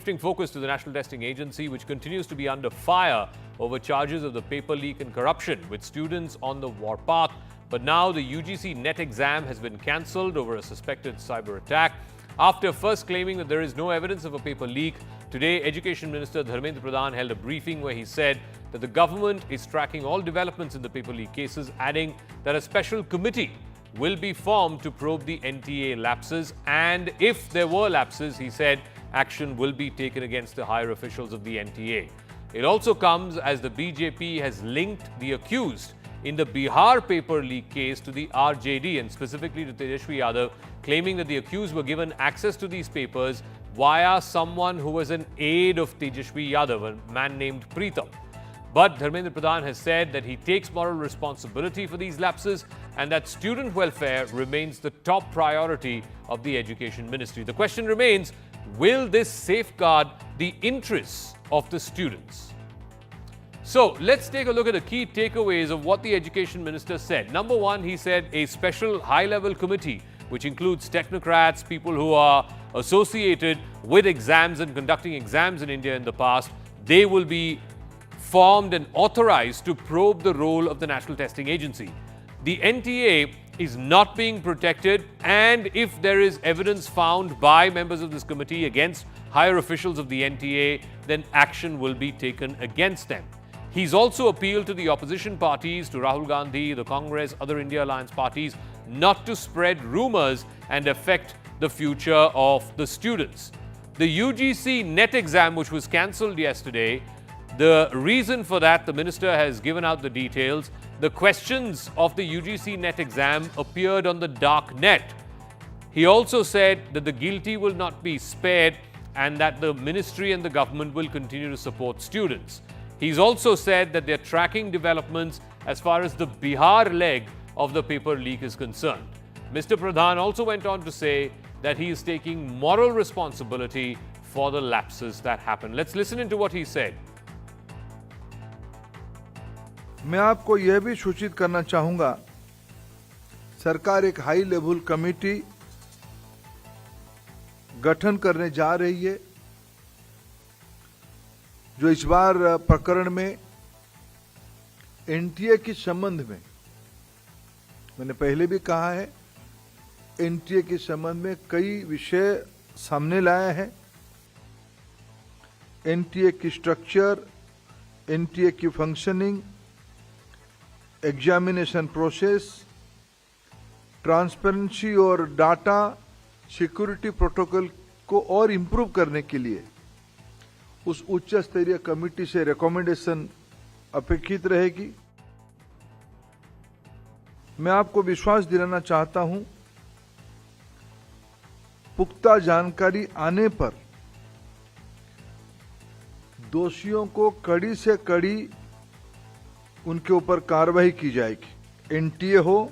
Shifting focus to the National Testing Agency, which continues to be under fire over charges of the paper leak and corruption, with students on the warpath. But now the UGC NET exam has been cancelled over a suspected cyber attack. After first claiming that there is no evidence of a paper leak, today Education Minister Dharmendra Pradhan held a briefing where he said that the government is tracking all developments in the paper leak cases, adding that a special committee will be formed to probe the NTA lapses, and if there were lapses, he said, action will be taken against the higher officials of the NTA. It also comes as the BJP has linked the accused in the Bihar paper leak case to the RJD and specifically to Tejashwi Yadav, claiming that the accused were given access to these papers via someone who was an aide of Tejashwi Yadav, a man named Preetam. But Dharmendra Pradhan has said that he takes moral responsibility for these lapses and that student welfare remains the top priority of the Education Ministry. The question remains, will this safeguard the interests of the students? So let's take a look at the key takeaways of what the Education Minister said. Number one, he said a special high-level committee, which includes technocrats, people who are associated with exams and conducting exams in India in the past, they will be formed and authorized to probe the role of the National Testing Agency. The NTA is not being protected, and if there is evidence found by members of this committee against higher officials of the NTA, then action will be taken against them. He's also appealed to the opposition parties, to Rahul Gandhi, the Congress, other India Alliance parties, not to spread rumors and affect the future of the students. The UGC NET exam, which was cancelled yesterday, the reason for that, the minister has given out the details. The questions of the UGC NET exam appeared on the dark net. He also said that the guilty will not be spared and that the ministry and the government will continue to support students. He's also said that they're tracking developments as far as the Bihar leg of the paper leak is concerned. Mr. Pradhan also went on to say that he is taking moral responsibility for the lapses that happened. Let's listen into what he said. मैं आपको यह भी सूचित करना चाहूंगा, सरकार एक high level committee गठन करने जा रही है, जो इस बार प्रकरण में एनटीए के संबंध में, मैंने पहले भी कहा है, एनटीए के संबंध में कई विषय सामने लाया है। एनटीए की स्ट्रक्चर, एनटीए की फंक्शनिंग, एग्जामिनेशन प्रोसेस, ट्रांसपेरेंसी और डाटा सिक्योरिटी प्रोटोकॉल को और इंप्रूव करने के लिए उस उच्च स्तरीय कमेटी से रिकमेंडेशन अपेक्षित रहेगी। मैं आपको विश्वास दिलाना चाहता हूं, पुख्ता जानकारी आने पर दोषियों को कड़ी से कड़ी उनके ऊपर कार्रवाई की जाएगी। एनटीए हो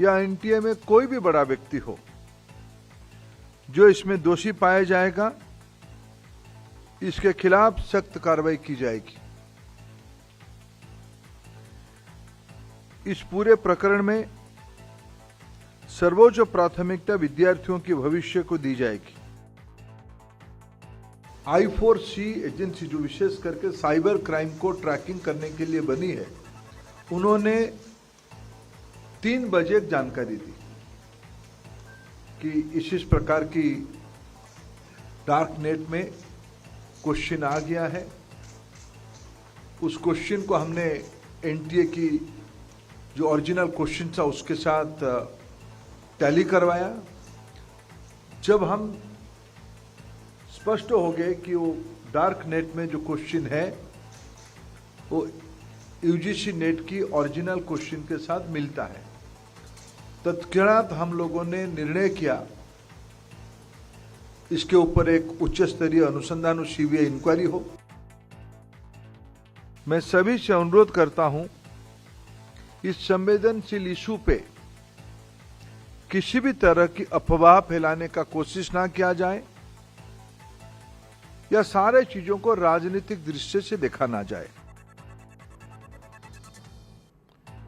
या एनटीए में कोई भी बड़ा व्यक्ति हो, जो इसमें दोषी पाया जाएगा, इसके खिलाफ सख्त कार्रवाई की जाएगी। इस पूरे प्रकरण में सर्वोच्च प्राथमिकता विद्यार्थियों के भविष्य को दी जाएगी। I4C एजेंसी, जो विशेष करके साइबर क्राइम को ट्रैकिंग करने के लिए बनी है, उन्होंने 3 बजे जानकारी दी कि इस प्रकार की डार्क नेट में क्वेश्चन आ गया है। उस क्वेश्चन को हमने एनटीए की जो ओरिजिनल क्वेश्चन था उसके साथ टैली करवाया। जब हम स्पष्ट हो गए कि वो डार्क नेट में जो क्वेश्चन है वो यूजीसी नेट की ओरिजिनल क्वेश्चन के साथ मिलता है, तत्क्षणात हम लोगों ने निर्णय किया इसके ऊपर एक उच्च स्तरीय अनुसंधान और सीबीआई इंक्वायरी हो। मैं सभी से अनुरोध करता हूं, इस संवेदनशील इशू पे किसी भी तरह की अफवाह फैलाने का कोशिश ना किया जाए या सारे चीजों को राजनीतिक दृष्टि से देखा ना जाए।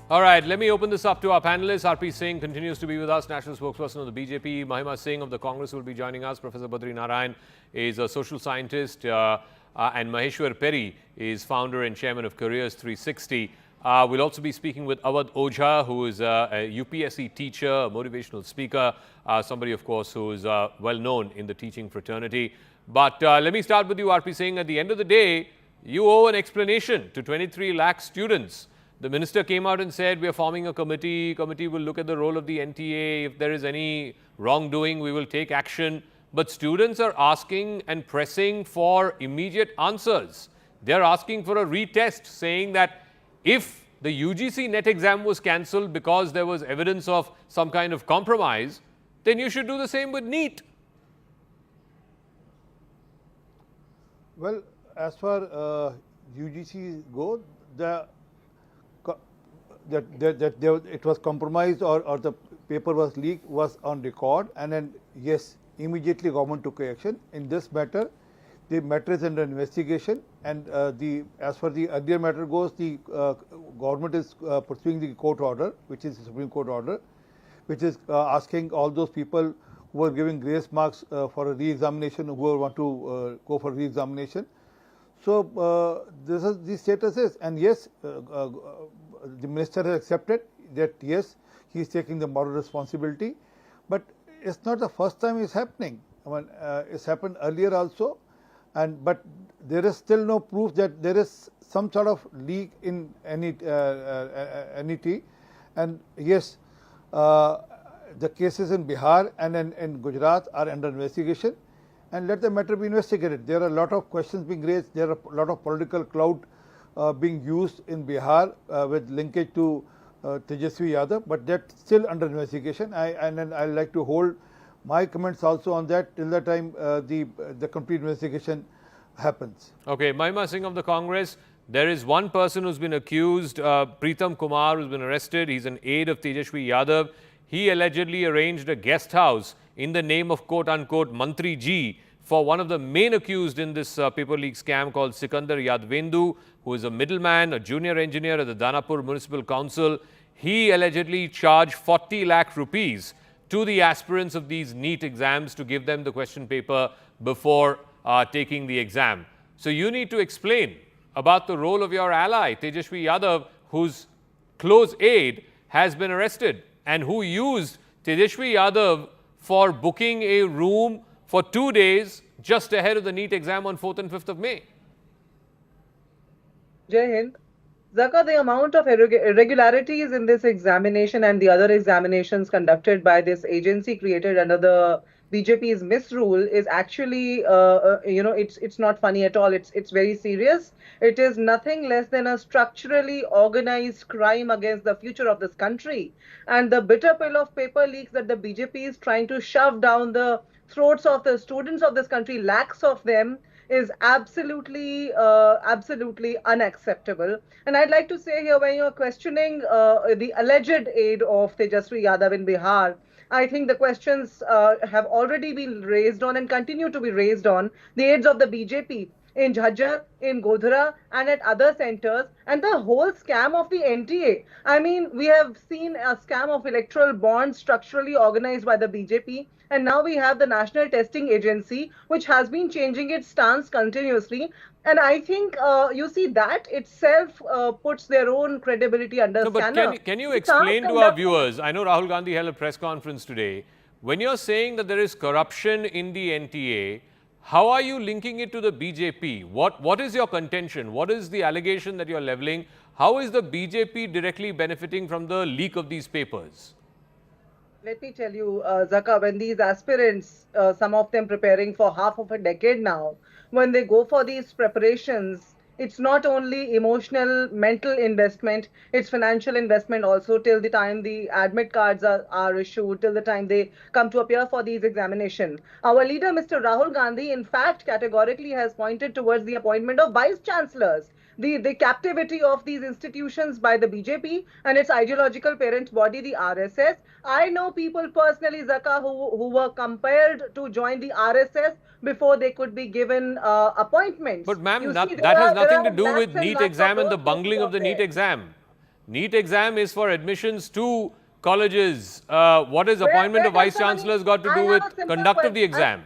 All right, let me open this up to our panelists. RP Singh continues to be with us, national spokesperson of the BJP. Mahima Singh of the Congress will be joining us. Professor Badri Narayan is a social scientist. And Maheshwar Peri is founder and chairman of Careers 360. We'll also be speaking with Awadh Ojha, who is a UPSC teacher, a motivational speaker, somebody, of course, who is well known in the teaching fraternity. But let me start with you, RP Singh. At the end of the day, you owe an explanation to 23 lakh students. The minister came out and said, we are forming a committee. Committee will look at the role of the NTA. If there is any wrongdoing, we will take action. But students are asking and pressing for immediate answers. They are asking for a retest, saying that if the UGC NET exam was cancelled because there was evidence of some kind of compromise, then you should do the same with NEET. Well, as far UGC go, it was compromised or the paper was leaked was on record, and then yes, immediately government took action. In this matter, the matter is under investigation, and as far the earlier matter goes, the government is pursuing the court order, which is the Supreme Court order, which is asking all those people who are giving grace marks for a re-examination, who want to go for re-examination. So this is the status is, and yes, the minister has accepted that yes, he is taking the moral responsibility, but it's not the first time it's happening. I mean, it's happened earlier also, but there is still no proof that there is some sort of leak in NET, and yes, the cases in Bihar and in Gujarat are under investigation, and let the matter be investigated. There are a lot of questions being raised. There are a lot of political clout being used in Bihar with linkage to Tejasvi Yadav, but that's still under investigation. And I'd like to hold my comments also on that till the time the complete investigation happens. Okay, Mahima Singh of the Congress, there is one person who's been accused, Pritam Kumar, who's been arrested. He's an aide of Tejasvi Yadav. He allegedly arranged a guest house in the name of quote-unquote Mantri Ji for one of the main accused in this paper leak scam called Sikandar Yadvendu, who is a middleman, a junior engineer at the Danapur Municipal Council. He allegedly charged 40 lakh rupees to the aspirants of these NEET exams to give them the question paper before taking the exam. So you need to explain about the role of your ally, Tejasvi Yadav, whose close aide has been arrested and who used Tejasvi Yadav for booking a room for 2 days just ahead of the NEET exam on 4th and 5th of May. Jai Hind. Zaka, the amount of irregularities in this examination and the other examinations conducted by this agency created under the BJP's misrule is actually, it's not funny at all. It's very serious. It is nothing less than a structurally organized crime against the future of this country. And the bitter pill of paper leaks that the BJP is trying to shove down the throats of the students of this country, lakhs of them, is absolutely unacceptable. And I'd like to say here, when you're questioning the alleged aid of Tejasvi Yadav in Bihar, I think the questions have already been raised on and continue to be raised on the aides of the BJP in Jhajjar, in Godhra, and at other centers, and the whole scam of the NTA. I mean, we have seen a scam of electoral bonds structurally organized by the BJP, and now we have the National Testing Agency, which has been changing its stance continuously. And I think, you see, that itself puts their own credibility under scanner. But can you explain to our viewers, I know Rahul Gandhi held a press conference today, when you're saying that there is corruption in the NTA, how are you linking it to the BJP? What is your contention? What is the allegation that you're leveling? How is the BJP directly benefiting from the leak of these papers? Let me tell you, Zaka, when these aspirants, some of them preparing for half of a decade now, when they go for these preparations, it's not only emotional, mental investment, it's financial investment also till the time the admit cards are issued, till the time they come to appear for these examinations. Our leader, Mr. Rahul Gandhi, in fact, categorically has pointed towards the appointment of vice chancellors. The captivity of these institutions by the BJP and its ideological parent body, the RSS. I know people personally, Zaka, who were compelled to join the RSS before they could be given appointments. But ma'am, that has nothing to do with NEET exam and the bungling of the NEET exam. NEET exam is for admissions to colleges. What is appointment Where of vice does the money- chancellors got to I do have with a simple conduct of the question. exam?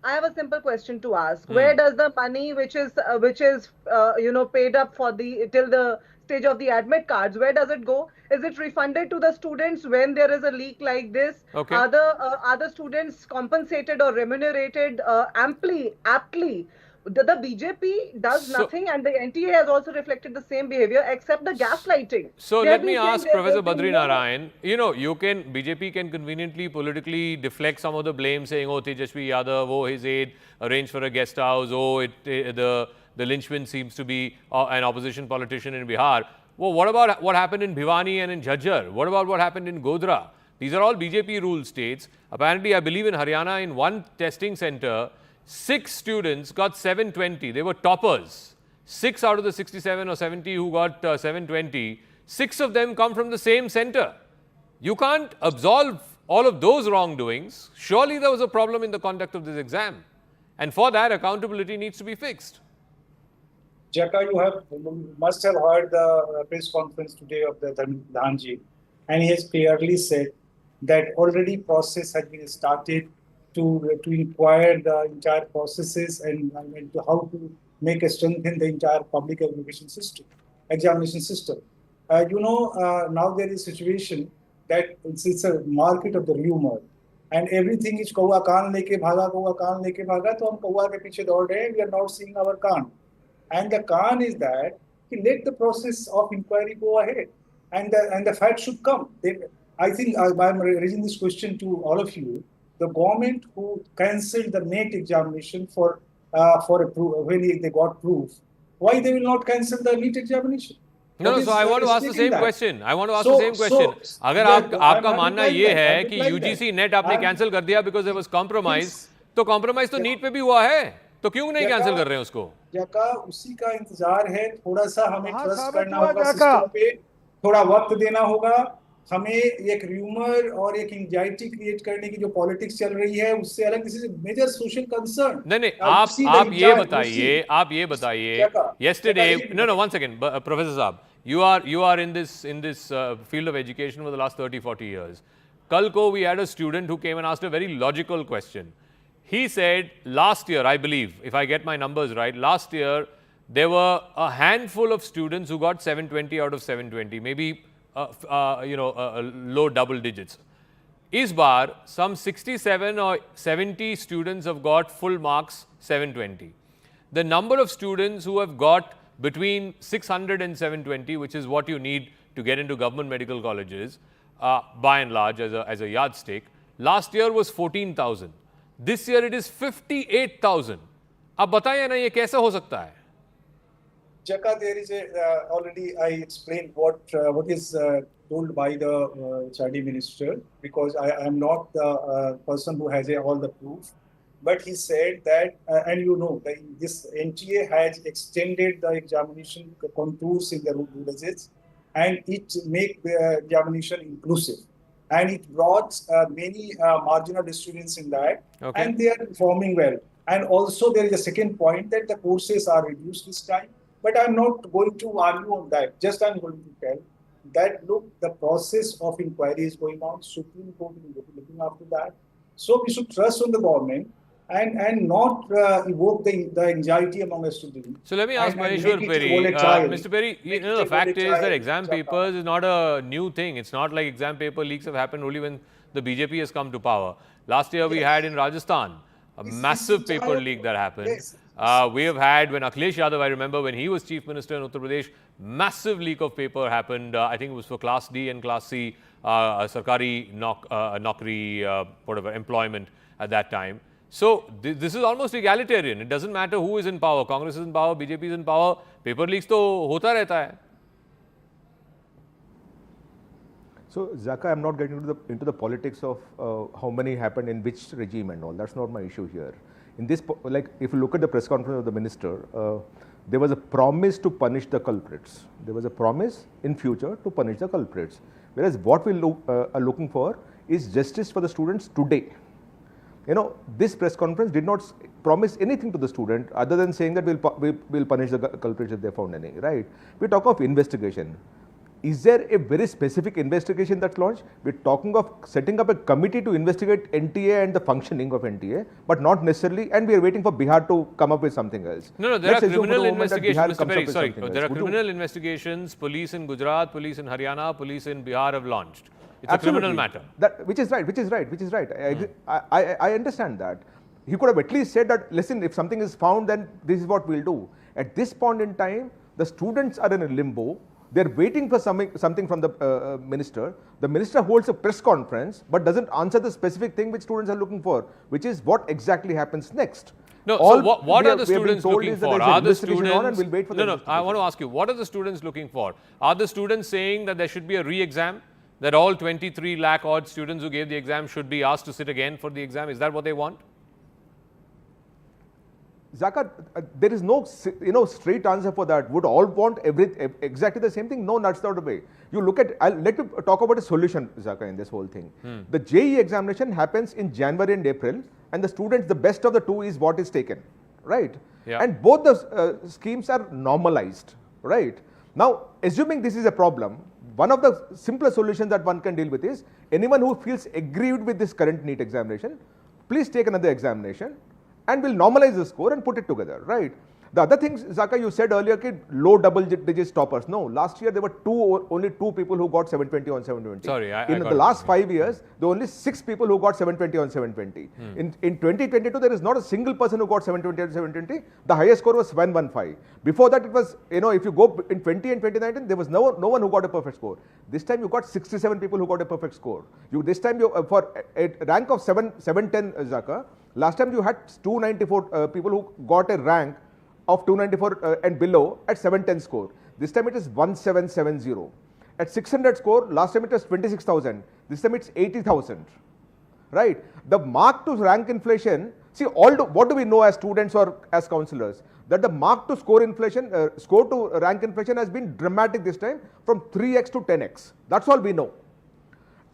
I have a simple question to ask. Where does the money which is paid up for the till the stage of the admit cards, where does it go? Is it refunded to the students when there is a leak like this? Okay. Are the students compensated or remunerated aptly? The BJP does So- nothing, and the NTA has also reflected the same behavior, except the gaslighting. So They let have me been saying ask there- Professor there's been Badri no- Narayan, BJP can conveniently politically deflect some of the blame saying, oh, Tejashwi Yadav, oh, his aide arranged for a guest house, oh, the linchpin seems to be an opposition politician in Bihar. Well, what about what happened in Bhiwani and in Jhajjar? What about what happened in Godhra? These are all BJP ruled states. Apparently, I believe in Haryana, in one testing center, 6 students got 720. They were toppers. 6 out of the 67 or 70 who got 720, 6 of them come from the same center. You can't absolve all of those wrongdoings. Surely there was a problem in the conduct of this exam. And for that, accountability needs to be fixed. Jaka, you must have heard the press conference today of the Dhanji, and he has clearly said that already process has been started to inquire the entire processes and how to make a strengthen the entire public education system, examination system. Now there is a situation that it's a market of the rumor, and everything is kaua kaan leke bhaga, तो हम kaua के पीछे दौड़ रहे हैं. We are not seeing our kaan. And the kaan is that let the process of inquiry go ahead, and the fact should come. I think I'm raising this question to all of you. The government who cancelled the NET examination for when they got proof, why they will not cancel the NET examination? No, so I want to ask the same question. I want to ask the same question. अगर आपका मानना ये है कि UGC NET आपने cancel कर दिया because there was compromise, तो compromise तो NEET पे भी हुआ है, तो क्यों नहीं कैंसिल कर रहे हैं उसको? जका उसी का इंतजार है, थोड़ा सा हमें हाँ, ट्रस्ट साबित करना हुआ होगा जका। सिस्टम पे, थोड़ा वक्त देना होगा. हमें एक र्यूमर और एक एंजाइटी क्रिएट करने की जो पॉलिटिक्स चल रही है उससे अलग, this is major social concern. नहीं आप ये बताइए yesterday no one second Professor Saab, you are in this field of education for the last 30-40 years. Kal ko we had a student who came and asked a very logical question. He said last year, I believe, if I get my numbers right, last year there were a handful of students who got 720 out of 720, maybe low double digits. Is bar some 67 or 70 students have got full marks 720. The number of students who have got between 600 and 720, which is what you need to get into government medical colleges, by and large as a yardstick, last year was 14,000. This year it is 58,000. अब बताइए ना ये कैसे हो सकता है? Jaka, there is already I explained what is told by the HRD minister, because I am not the person who has all the proof. But he said that, this NTA has extended the examination contours in the villages, and it make the examination inclusive. And it brought many marginal students in that, and they are performing well. And also there is a second point that the courses are reduced this time. But I'm not going to argue on that. Just I'm going to tell that, look, the process of inquiry is going on. Supreme Court is looking after that. So we should trust on the government and not evoke the anxiety among the students. So let me ask Maheshwar Peri. Mr. Peri, the fact is that exam papers is not a new thing. It's not like exam paper leaks have happened only when the BJP has come to power. Last year we had in Rajasthan a massive paper leak that happened. Yes. We have had, when Akhilesh Yadav, I remember when he was Chief Minister in Uttar Pradesh, massive leak of paper happened. I think it was for Class D and Class C, Sarkari Naukri, whatever, employment at that time. So this is almost egalitarian. It doesn't matter who is in power. Congress is in power, BJP is in power. Paper leaks to hota rehta hai. So, Zaka, I'm not getting into the politics of how many happened in which regime and all. That's not my issue here. In this, like, if you look at the press conference of the minister, there was a promise to punish the culprits. There was a promise in future to punish the culprits. Whereas what we are looking for is justice for the students today. This press conference did not promise anything to the student other than saying that we'll punish the culprits if they found any, right? We talk of investigation. is there a very specific investigation that's launched? We're talking of setting up a committee to investigate NTA and the functioning of NTA, but not necessarily, and we are waiting for Bihar to come up with something else. No, there Let's are assume for the criminal moment that investigations, Bihar Mr. comes up Perry, with sorry, something there are else. Would you- criminal investigations, police in Gujarat, police in Haryana, police in Bihar have launched. It's a criminal matter. Which is right. I understand that. He could have at least said that, listen, if something is found, then this is what we'll do. At this point in time, the students are in a limbo. They're waiting for something from the minister. The minister holds a press conference, but doesn't answer the specific thing which students are looking for, which is what exactly happens next. No, All so what we are the we have been students told looking is that for? there's an Are the investigation on and students... we'll wait for the No, I want to ask you, what are the students looking for? Are the students saying that there should be a re-exam? That all 23 lakh odd students who gave the exam should be asked to sit again for the exam? Is that what they want? Zaka, there is no straight answer for that. Would all want exactly the same thing? No, that's not the way. You look at, let me talk about a solution, Zaka, in this whole thing. The JEE examination happens in January and April, and the students, the best of the two is what is taken, right? Yeah. And both the schemes are normalized, right? Now, assuming this is a problem, one of the simplest solutions that one can deal with is anyone who feels aggrieved with this current NEET examination, please take another examination and we'll normalize the score and put it together, right? The other things, Zaka, you said earlier, low double digit toppers. No, last year there were only two people who got 720 on 720. Sorry, I in got the it. last 5 years, there were only 6 people who got 720 on 720. In 2022, there is not a single person who got 720 on 720. The highest score was 715. Before that, it was, if you go in 20 and 2019, there was no one who got a perfect score. This time, you got 67 people who got a perfect score. This time, for a rank of 710, Zaka, last time you had 294 people who got a rank of 294 and below at 710 score. This time it is 1770. At 600 score, last time it was 26,000. This time it's 80,000. Right? The mark to rank inflation, see, what do we know as students or as counselors? That the mark to score inflation, score to rank inflation has been dramatic this time from 3x to 10x. That's all we know.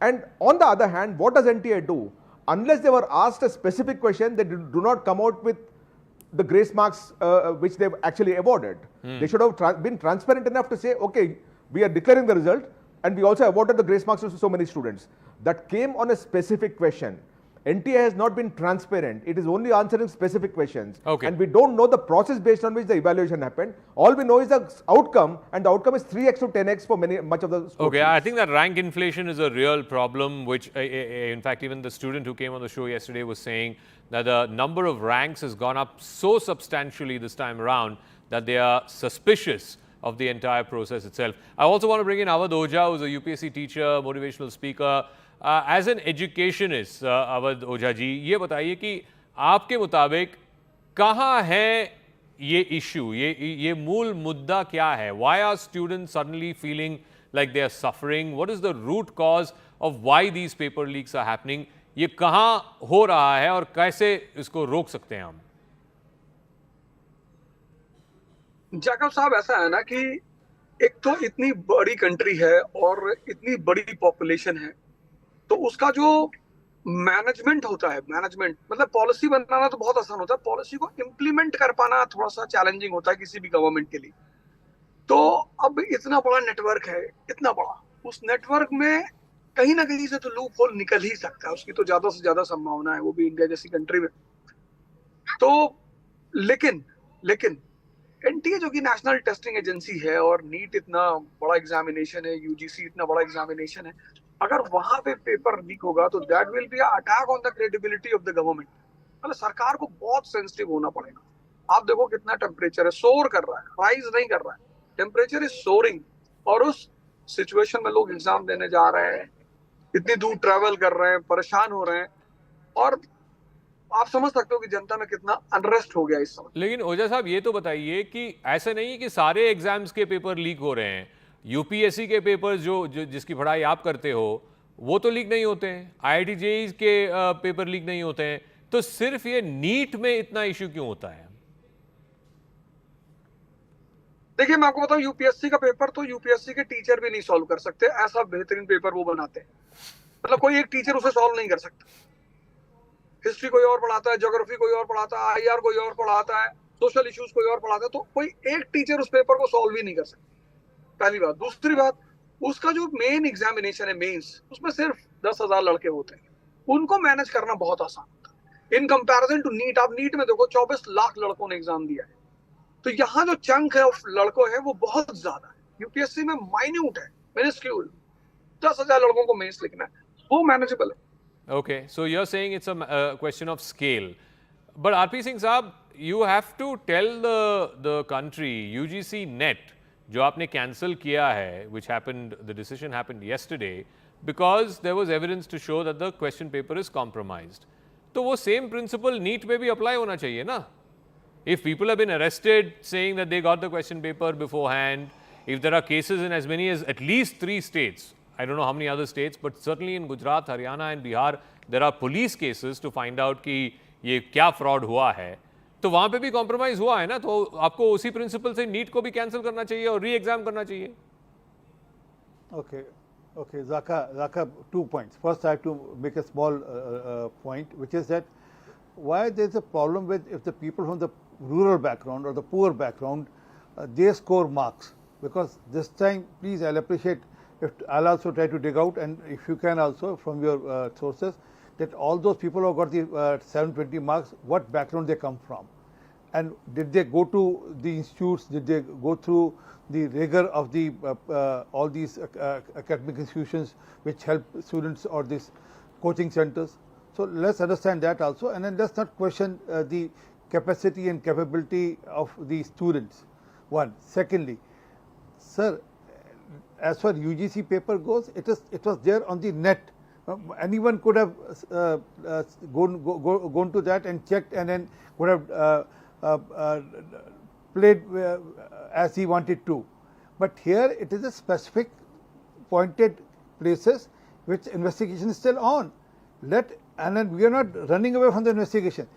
And on the other hand, what does NTA do? Unless they were asked a specific question, they do not come out with the grace marks which they've actually awarded. They should have been transparent enough to say, okay, we are declaring the result and we also awarded the grace marks to so many students. That came on a specific question. NTA has not been transparent. It is only answering specific questions. Okay. And we don't know the process based on which the evaluation happened. All we know is the outcome, and the outcome is 3x to 10x for much of the schools. Okay, I think that rank inflation is a real problem, which in fact even the student who came on the show yesterday was saying that the number of ranks has gone up so substantially this time around that they are suspicious of the entire process itself. I also want to bring in Awadh Ojha, who's a UPSC teacher, motivational speaker. As an educationist, Awadh Ojha ji, ये बताइए कि आपके मुताबिक कहाँ है ये issue, ये मूल मुद्दा क्या है? Why are students suddenly feeling like they are suffering? What is the root cause of why these paper leaks are happening? ये कहाँ हो रहा है और कैसे इसको रोक सकते हैं हम? जाकब साहब, ऐसा है ना कि एक तो इतनी बड़ी कंट्री है और इतनी बड़ी पॉपुलेशन है, तो उसका जो मैनेजमेंट होता है, मैनेजमेंट मतलब पॉलिसी बनाना तो बहुत आसान होता है, पॉलिसी को इम्प्लीमेंट कर पाना थोड़ा सा चैलेंजिंग होता है किसी भी गवर्नमेंट के लिए। तो अब इतना बड़ा नेटवर्क है, इतना बड़ा, उस नेटवर्क में कहीं ना कहीं से तो लूप होल निकल ही सकता है, उसकी तो ज्यादा से ज्यादा संभावना है, वो भी इंडिया जैसी कंट्री में। तो लेकिन एनटीए जो कि नेशनल टेस्टिंग एजेंसी है और नीट इतना बड़ा एग्जामिनेशन है, यूजीसी इतना बड़ा एग्जामिनेशन है, अगर वहां पे पेपर लीक होगा तो that will be attack on the credibility of the government. मतलब सरकार को बहुत सेंसिटिव होना पड़ेगा। आप देखो कितना टेम्परेचर है, सोर कर रहा है, राइज नहीं कर रहा है, टेम्परेचर इज सोरिंग, और उस सिचुएशन में लोग एग्जाम देने जा रहे हैं, इतनी दूर ट्रेवल कर रहे हैं, परेशान हो रहे हैं, और आप समझ सकते हो कि जनता में कितना अनरेस्ट हो गया इस समय। लेकिन ओझा साहब, ये तो बताइए कि ऐसा नहीं है कि सारे एग्जाम्स के पेपर लीक हो रहे हैं। यूपीएससी के पेपर जो जिसकी पढ़ाई आप करते हो वो तो लीक नहीं होते हैं, आईआईटी जेईई के पेपर लीक नहीं होते हैं, तो सिर्फ ये नीट में इतना इश्यू क्यों होता है? देखिए, मैं आपको बताऊं, यूपीएससी का पेपर तो यूपीएससी के टीचर भी नहीं सॉल्व कर सकते, ऐसा बेहतरीन पेपर वो बनाते हैं। मतलब कोई एक टीचर उसे सॉल्व नहीं कर सकता। हिस्ट्री कोई और पढ़ाता है, ज्योग्राफी कोई और पढ़ाता है, आईआर कोई और पढ़ाता है, सोशल इश्यूज कोई और पढ़ाता है, तो कोई एक टीचर उस पेपर को सॉल्व ही नहीं कर सकता, पहली बात। दूसरी बात, उसका जो मेन एग्जामिनेशन है मेंस, उसमें सिर्फ 10,000 लड़के होते हैं, उनको मैनेज करना बहुत आसान होता है इन कंपैरिजन टू नीट। आप नीट में देखो 24 लाख लड़कों ने एग्जाम दिया है, तो यहाँ जो चंक है ऑफ लड़कों है वो बहुत ज्यादा है। यूपीएससी में माइन्यूट है, मिनिस्क्यूल, 10,000 लड़कों को मेंस लिखना है, वो मैनेजेबल है। Okay, so you're saying it's a question of scale. But RP Singh साहब, you have to tell the country, UGC net, जो आपने cancel किया है, which happened, the decision happened yesterday, because there was evidence to show that the question paper is compromised. तो वो same principle NEET पे भी apply होना चाहिए ना? If people have been arrested saying that they got the question paper beforehand, if there are cases in as many as at least 3 states, I don't know how many other states, but certainly in Gujarat, Haryana and Bihar, there are police cases to find out कि ये क्या fraud हुआ है, तो वहाँ पे भी compromise हुआ है ना, तो आपको उसी principle से NEET को भी cancel करना चाहिए और re-exam करना चाहिए. Okay, okay, Zaka, 2 points. First, I have to make a small point, which is that why there is a problem with if the people from the rural background or the poor background, they score marks. Because this time, please, I'll appreciate if I'll also try to dig out, and if you can also from your sources, that all those people who got the 720 marks, what background they come from, and did they go to the institutes, did they go through the rigor of the all these academic institutions which help students or these coaching centers. So let's understand that also, and then let's not question the capacity and capability of the students. One. Secondly, sir, as far UGC paper goes, it was there on the net. Anyone could have gone to that and checked, and then would have played as he wanted to. But here it is a specific pointed places which investigation is still on. And then we are not running away from the investigation.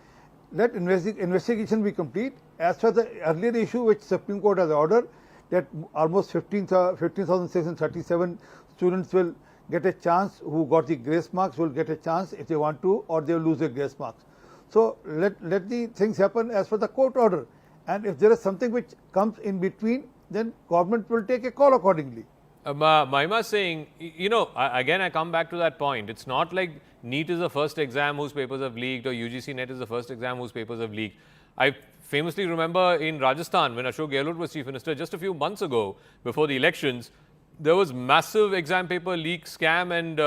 Let investigation be complete. As for the earlier issue which Supreme Court has ordered, that almost 15,637 students will get a chance, who got the grace marks will get a chance if they want to, or they will lose their grace marks. So let the things happen as per the court order, and if there is something which comes in between, then government will take a call accordingly. Mahima saying, you know, again I come back to that point. It's not like NEET is the first exam whose papers have leaked, or UGC NET is the first exam whose papers have leaked. I famously remember in Rajasthan when Ashok Gehlot was Chief Minister just a few months ago before the elections, there was massive exam paper leak scam, and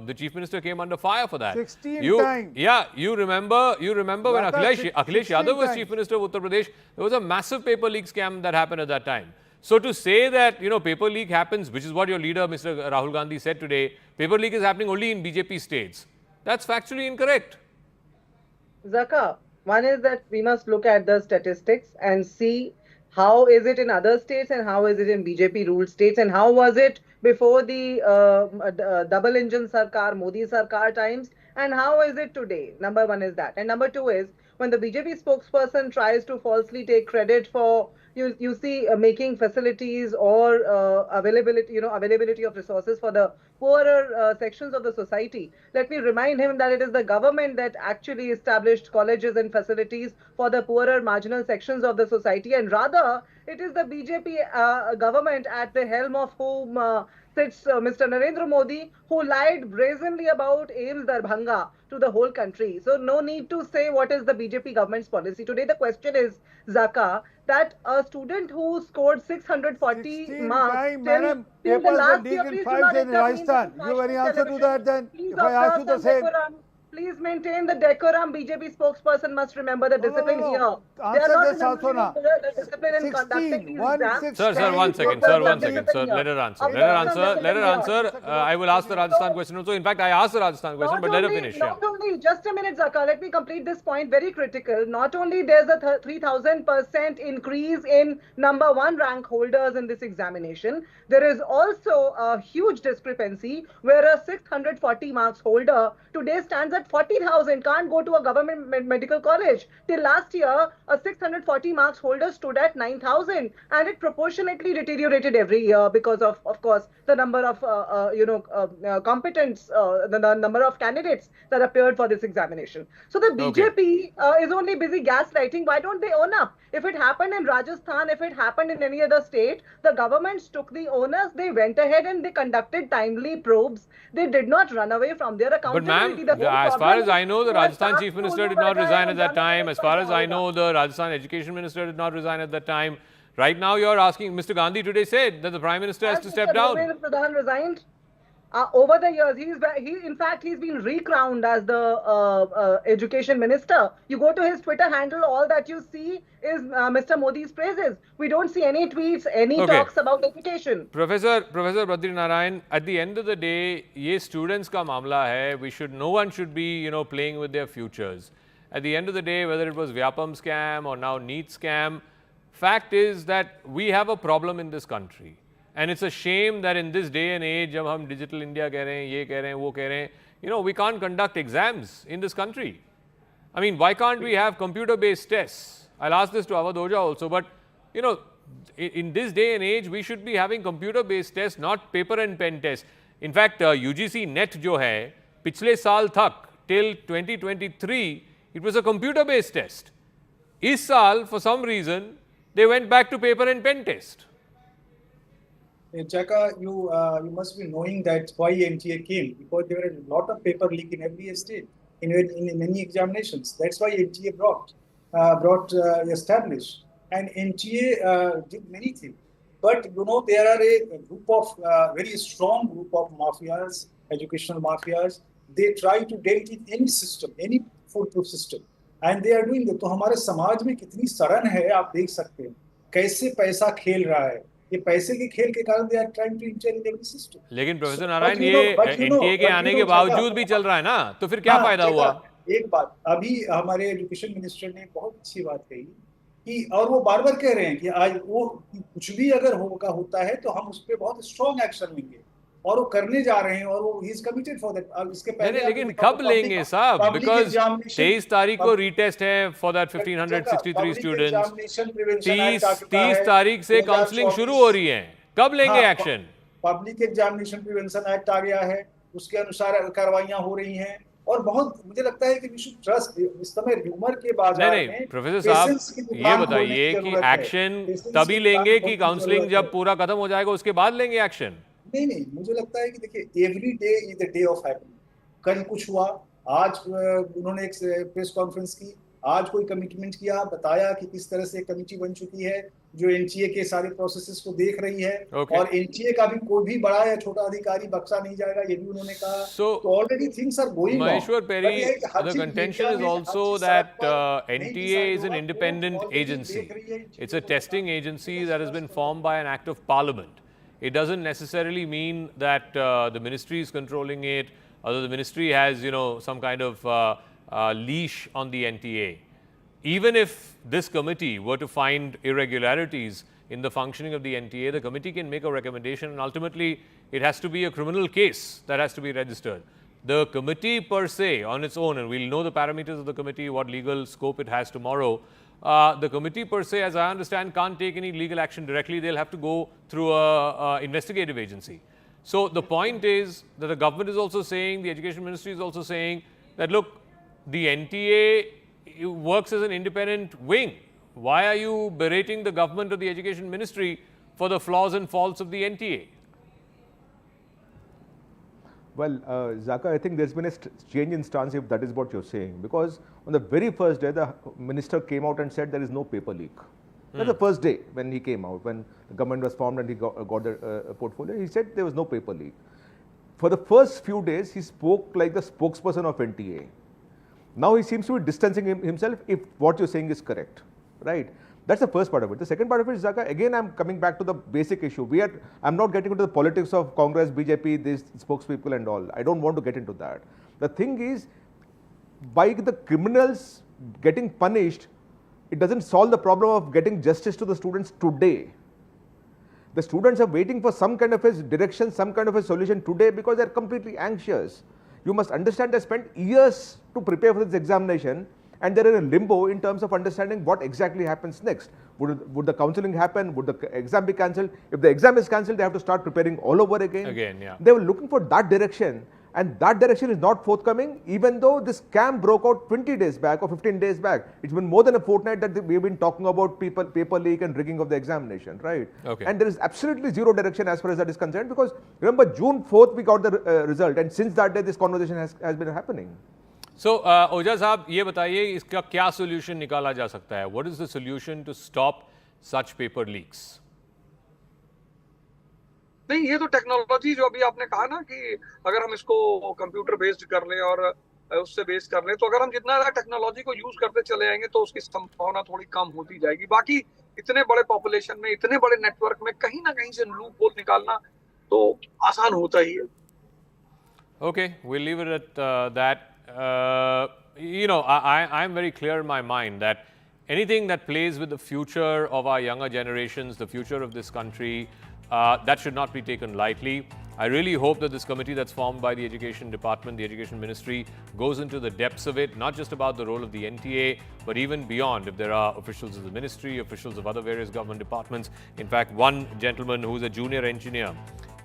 the Chief Minister came under fire for that. 16 times. Yeah, you remember when Akhilesh Yadav was times. Chief Minister of Uttar Pradesh, there was a massive paper leak scam that happened at that time. So to say that, you know, paper leak happens, which is what your leader, Mr. Rahul Gandhi, said today, paper leak is happening only in BJP states. That's factually incorrect. Zaka, one is that we must look at the statistics and see how is it in other states and how is it in BJP ruled states, and how was it before the double engine Sarkar, Modi Sarkar times, and how is it today. Number one is that. And number two is, when the BJP spokesperson tries to falsely take credit for you see making facilities or availability of resources for the poorer sections of the society, let me remind him that it is the government that actually established colleges and facilities for the poorer marginal sections of the society, and rather it is the BJP government at the helm of whom sits Mr. Narendra Modi, who lied brazenly about AIIMS Darbhanga to the whole country. So no need to say what is the BJP government's policy. Today the question is, Zaka, that a student who scored 640 marks till the last year, please do not intervene. You have any answer to that then? Please If I ask you the same. Please maintain the decorum. BJP spokesperson must remember the discipline here. Answer this also now. The discipline in conducting these exams. Sir, one second. Sir, let her answer. I will ask the Rajasthan question also. In fact, I asked the Rajasthan question, but let her finish. Not only, just a minute, Zaka, let me complete this point, very critical. Not only there's a 3,000% increase in number one rank holders in this examination, there is also a huge discrepancy where a 640 marks holder today stands at 40,000, can't go to a government medical college. Till last year, a 640 marks holder stood at 9,000, and it proportionately deteriorated every year because of course, the number of competence, the number of candidates that appeared prepared for this examination. So the BJP is only busy gaslighting. Why don't they own up? If it happened in Rajasthan, if it happened in any other state, the governments took the onus. They went ahead and they conducted timely probes. They did not run away from their But accountability. ma'am, as far as I know, the Rajasthan Chief Minister did not resign at that time. As far as I know, know, the Rajasthan Education Minister did not resign at that time. Right now, you're asking, Mr. Gandhi today said that the Prime Minister has to step down. Dharmendra Pradhan resigned. Over the years, in fact, he's been recrowned as the education minister. You go to his Twitter handle, all that you see is Mr. Modi's praises. We don't see any tweets, any talks about education. Professor Badri Narayan, at the end of the day, ये students का मामला है. No one should be, playing with their futures. At the end of the day, whether it was Vyapam scam or now NEET scam, fact is that we have a problem in this country. And it's a shame that in this day and age, जब हम digital India कह रहे हैं, ये कह रहे हैं, वो कह रहे हैं, we can't conduct exams in this country. I mean, why can't we have computer-based tests? I'll ask this to Avadhoja also, but, in this day and age, we should be having computer-based tests, not paper and pen tests. In fact, UGC NET जो है, पिछले साल तक, till 2023, it was a computer-based test. इस साल, for some reason, they went back to paper and pen test. Jaka, you must be knowing that why NTA came, because there were a lot of paper leak in every state, in many examinations. That's why NTA established, and NTA did many things. But there are a group of very strong group of mafias, educational mafias. They try to dent in any system, any foolproof system, and they are doing it. तो हमारे समाज में कितनी सड़न है, आप देख सकते हैं कैसे पैसा खेल रहा है. ये पैसे के खेल के कारण they are trying to enter in every system. लेकिन प्रोफेसर नारायण ये एनटीए के आने के बावजूद भी चल रहा है ना, तो फिर क्या फायदा हुआ? एक बात अभी हमारे एजुकेशन मिनिस्टर ने बहुत अच्छी बात कही कि, और वो बार बार कह रहे हैं कि आज वो कुछ भी अगर होता है तो हम उस पर बहुत स्ट्रॉन्ग एक्शन लेंगे, और वो करने जा रहे हैं, और वो he is committed for that. इसके पहले लेकिन कब लेंगे साहब? बिकॉज 23 तारीख को रीटेस्ट है फॉर दैट 1563 स्टूडेंट्स. 30 तारीख से काउंसलिंग शुरू हो रही है. कब लेंगे action? Public examination prevention act आ गया है, उसके अनुसार कार्रवाइयां हो रही हैं, और बहुत मुझे लगता है कि वी शुड ट्रस्ट. इस समय र्यूमर के बाजार में नहीं प्रोफेसर साहब ये बताइए कि एक्शन तभी लेंगे कि काउंसलिंग जब पूरा खत्म हो जाएगा उसके बाद लेंगे एक्शन? नहीं, मुझे लगता है कि देखिए every day is the day of happening. कल कुछ हुआ, आज उन्होंने एक प्रेस कॉन्फ्रेंस की, आज कोई कमिटमेंट किया, बताया कि किस तरह से एक कमेटी बन चुकी है जो एनटीए के सारे प्रोसेसेस को देख रही है, और एनटीए का भी कोई भी बड़ा या छोटा अधिकारी बख्शा नहीं जाएगा, ये भी उन्होंने कहा. तो already things are going on. Maheshwar Peri, the contention is also that NTA is an independent agency. It's a testing agency that has been formed by an act of parliament. It doesn't necessarily mean that the ministry is controlling it, or the ministry has, some kind of leash on the NTA. Even if this committee were to find irregularities in the functioning of the NTA, the committee can make a recommendation, and ultimately it has to be a criminal case that has to be registered. The committee per se on its own, and we'll know the parameters of the committee, what legal scope it has tomorrow. The committee per se, as I understand, can't take any legal action directly. They'll have to go through a investigative agency. So the point is that the government is also saying, the education ministry is also saying that, look, the NTA works as an independent wing. Why are you berating the government or the education ministry for the flaws and faults of the NTA? Well, Zaka, I think there's been a change in stance, if that is what you're saying, because on the very first day, the minister came out and said there is no paper leak. That's the first day when he came out, when the government was formed and he got the portfolio. He said there was no paper leak. For the first few days, he spoke like the spokesperson of NTA. Now he seems to be distancing himself, if what you're saying is correct, right? That's the first part of it. The second part of it is, Zaka, again, I'm coming back to the basic issue. I'm not getting into the politics of Congress, BJP, these spokespeople and all. I don't want to get into that. The thing is, by the criminals getting punished, it doesn't solve the problem of getting justice to the students today. The students are waiting for some kind of a direction, some kind of a solution today, because they're completely anxious. You must understand they spent years to prepare for this examination, and they're in a limbo in terms of understanding what exactly happens next. Would the counseling happen? Would the exam be cancelled? If the exam is cancelled, they have to start preparing all over again. Yeah. They were looking for that direction, And that direction is not forthcoming, even though this scam broke out 20 days back or 15 days back. It's been more than a fortnight that we've been talking about paper leak and rigging of the examination, right? Okay. And there is absolutely zero direction as far as that is concerned, because remember, June 4th we got the result, and since that day this conversation has been happening. So, ओझा साहब ये बताइए इसका क्या solution निकाला जा सकता है? What is the solution to stop such paper leaks? नहीं, ये तो टेक्नोलॉजी जो अभी आपने कहा ना कि अगर हम इसको कंप्यूटर बेस्ड कर लें और उससे बेस कर लें, तो अगर हम जितना टेक्नोलॉजी को यूज करते चले जाएंगे तो उसकी संभावना थोड़ी कम होती जाएगी. बाकी इतने बड़े पॉपुलेशन में, इतने बड़े नेटवर्क में कहीं ना कहीं से लूप होल निकालना तो आसान होता ही है. Okay, we'll leave it at that. You know, I'm very clear in my mind that anything that plays with the future of our younger generations, the future of this country, that should not be taken lightly. I really hope that this committee that's formed by the Education Department, the Education Ministry, goes into the depths of it, not just about the role of the NTA, but even beyond. If there are officials of the ministry, officials of other various government departments. In fact, one gentleman who's a junior engineer,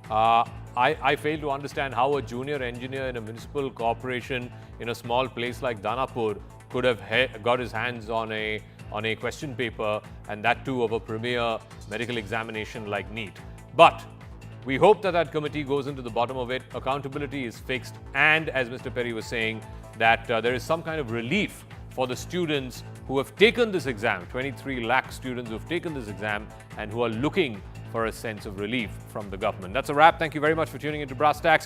I fail to understand how a junior engineer in a municipal corporation in a small place like Danapur could have got his hands on a question paper, and that too of a premier medical examination like NEET. But we hope that that committee goes into the bottom of it. Accountability is fixed, and as Mr. Perry was saying, that there is some kind of relief for the students who have taken this exam, 23 lakh students who have taken this exam and who are looking for a sense of relief from the government. That's a wrap. Thank you very much for tuning into Brass Tacks.